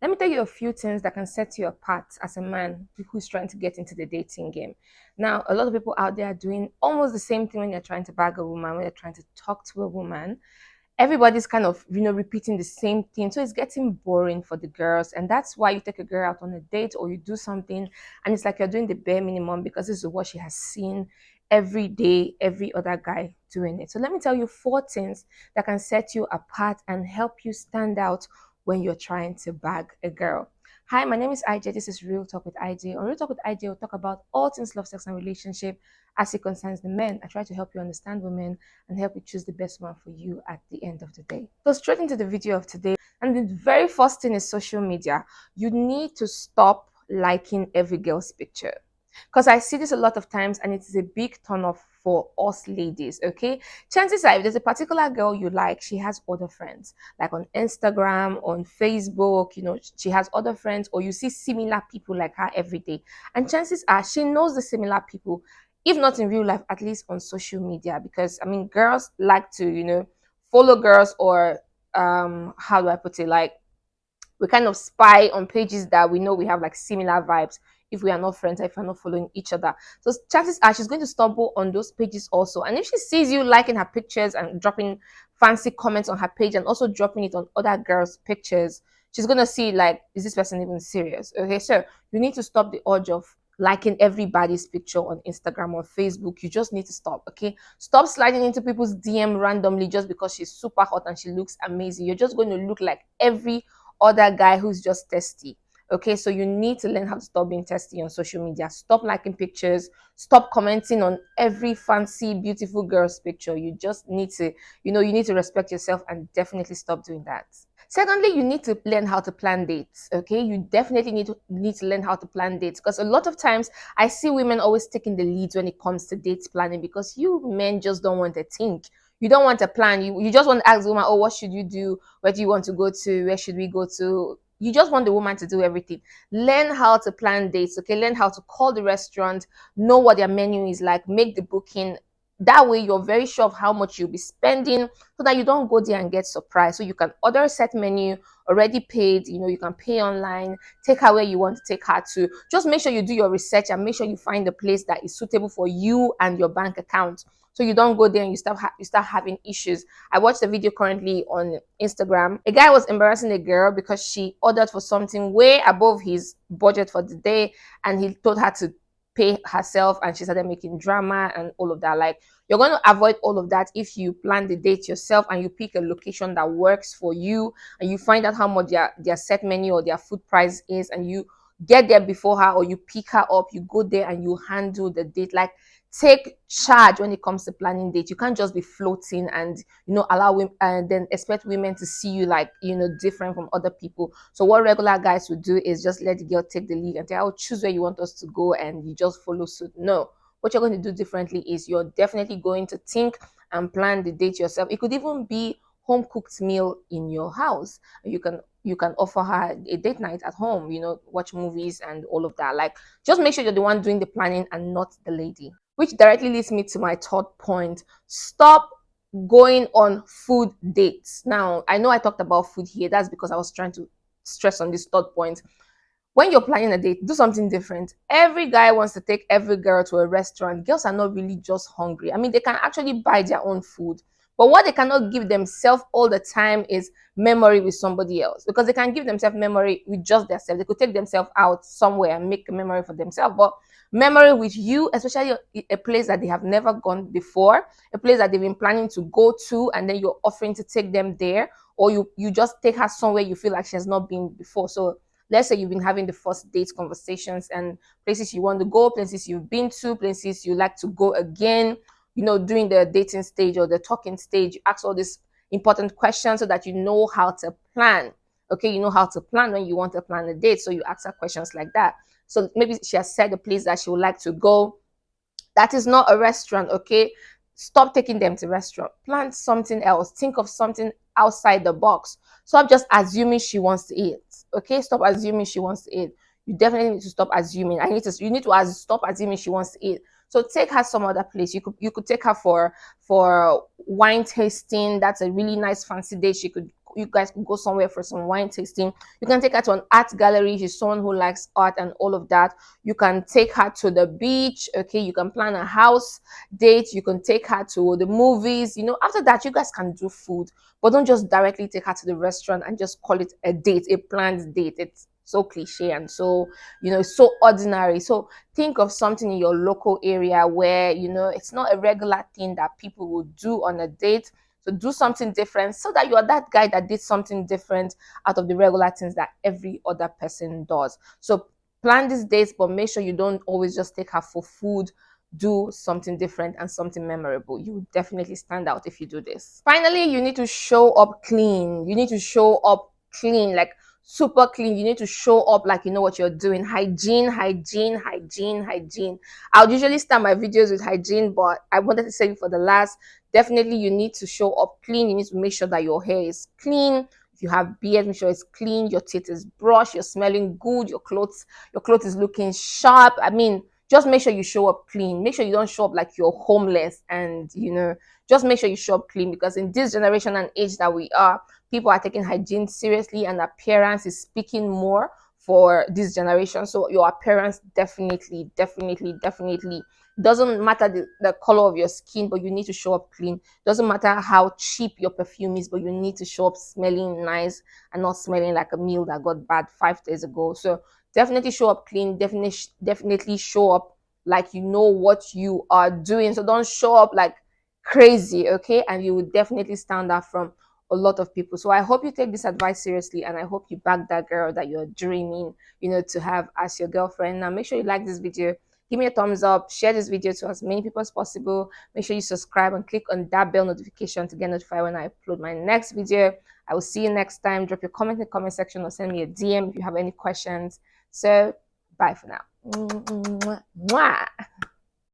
Let me tell you a few things that can set you apart as a man who's trying to get into the dating game. Now, a lot of people out there are doing almost the same thing when you're trying to bag a woman, when you're trying to talk to a woman. Everybody's kind of, repeating the same thing. So it's getting boring for the girls. And that's why you take a girl out on a date or you do something and it's like you're doing the bare minimum because this is what she has seen every day, every other guy doing it. So let me tell you four things that can set you apart and help you stand out when you're trying to bag a girl. Hi, my name is IJ. This is Real Talk with IJ. On Real Talk with IJ, we'll talk about all things love, sex, and relationship as it concerns the men. I try to help you understand women and help you choose the best one for you at the end of the day. So, straight into the video of today. And the very first thing is social media. You need to stop liking every girl's picture. Because I see this a lot of times and it is a big turn off for us ladies, okay? Chances are, if there's a particular girl you like, she has other friends, like on Instagram, on Facebook, she has other friends, or you see similar people like her every day. And chances are she knows the similar people, if not in real life, at least on social media. Because I mean, girls like to, follow girls, or how do I put it? Like, we kind of spy on pages that we know we have like similar vibes if we are not friends, if we're not following each other. So chances are she's going to stumble on those pages also. And if she sees you liking her pictures and dropping fancy comments on her page and also dropping it on other girls' pictures, she's going to see like, is this person even serious? Okay, so you need to stop the urge of liking everybody's picture on Instagram or Facebook. You just need to stop, okay? Stop sliding into people's DM randomly just because she's super hot and she looks amazing. You're just going to look like every other guy who's just testy. Okay, so you need to learn how to stop being testy on social media. Stop liking pictures. Stop commenting on every fancy, beautiful girl's picture. You just need to, you need to respect yourself and definitely stop doing that. Secondly, you need to learn how to plan dates. Okay, you definitely need to learn how to plan dates, because a lot of times I see women always taking the lead when it comes to dates planning, because you men just don't want to think. You don't want to plan. You just want to ask the woman, oh, what should you do? Where do you want to go to? Where should we go to? You just want the woman to do everything. Learn how to plan dates, okay? Learn how to call the restaurant, know what their menu is like, make the booking. That way, you're very sure of how much you'll be spending, so that you don't go there and get surprised. So you can order a set menu already paid. You can pay online, take her where you want to take her to. Just make sure you do your research and make sure you find a place that is suitable for you and your bank account, so you don't go there and you start having issues. I watched a video currently on Instagram. A guy was embarrassing a girl because she ordered for something way above his budget for the day, and he told her to pay herself, and she started making drama and all of that. Like, you're going to avoid all of that if you plan the date yourself and you pick a location that works for you, and you find out how much their set menu or their food price is, and you get there before her, or you pick her up, you go there and you handle the date. Like, take charge when it comes to planning dates. You can't just be floating and allow women and then expect women to see you like different from other people. So what regular guys would do is just let the girl take the lead and say, "I'll choose where you want us to go," and you just follow suit. No, what you're going to do differently is you're definitely going to think and plan the date yourself. It could even be home cooked meal in your house. You can offer her a date night at home, watch movies and all of that. Like, just make sure you're the one doing the planning and not the lady. Which directly leads me to my third point. Stop going on food dates. Now, I know I talked about food here. That's because I was trying to stress on this third point. When you're planning a date, do something different. Every guy wants to take every girl to a restaurant. Girls are not really just hungry. I mean, they can actually buy their own food. But what they cannot give themselves all the time is memory with somebody else, because they can give themselves memory with just themselves. They could take themselves out somewhere and make a memory for themselves. But memory with you, especially a place that they have never gone before, a place that they've been planning to go to, and then you're offering to take them there, or you just take her somewhere you feel like she has not been before. So let's say you've been having the first date conversations and places you want to go, places you've been to, places you like to go again. During the dating stage or the talking stage, you ask all these important questions so that you know how to plan. Okay, you know how to plan when you want to plan a date. So you ask her questions like that. So maybe she has said the place that she would like to go. That is not a restaurant, okay? Stop taking them to restaurant. Plan something else. Think of something outside the box. Stop just assuming she wants to eat. Okay? Stop assuming she wants to eat. You definitely need to stop assuming. You need to stop assuming she wants to eat. So take her some other place. You could take her for wine tasting. That's a really nice fancy day. you guys could go somewhere for some wine tasting. You can take her to an art gallery if she's someone who likes art and all of that. You can take her to the beach. Okay, you can plan a house date. You can take her to the movies. After that, you guys can do food, but don't just directly take her to the restaurant and just call it a date, a planned date. It's so cliche and so, it's so ordinary. So think of something in your local area where, it's not a regular thing that people will do on a date. So do something different so that you're that guy that did something different out of the regular things that every other person does. So plan these dates, but make sure you don't always just take her for food. Do something different and something memorable. You will definitely stand out if you do this. Finally, you need to show up clean. You need to show up clean, like super clean. You need to show up like you know what you're doing. Hygiene, hygiene, hygiene, hygiene. I would usually start my videos with hygiene, but I wanted to save it for the last. Definitely, you need to show up clean. You need to make sure that your hair is clean. If you have beard, make sure it's clean. Your teeth is brushed. You're smelling good. Your clothes is looking sharp. I mean, just make sure you show up clean. Make sure you don't show up like you're homeless, and just make sure you show up clean, because in this generation and age that we are, people are taking hygiene seriously, and appearance is speaking more for this generation. So your appearance definitely, definitely, definitely doesn't matter the color of your skin, but you need to show up clean. Doesn't matter how cheap your perfume is, but you need to show up smelling nice and not smelling like a meal that got bad 5 days ago. So definitely show up clean. Definitely show up like you know what you are doing. So don't show up like crazy, okay? And you will definitely stand out from a lot of people. So I hope you take this advice seriously, and I hope you back that girl that you're dreaming, to have as your girlfriend. Now, make sure you like this video, give me a thumbs up, share this video to as many people as possible. Make sure you subscribe and click on that bell notification to get notified when I upload my next video. I will see you next time. Drop your comment in the comment section or send me a DM if you have any questions. So, bye for now. Mwah.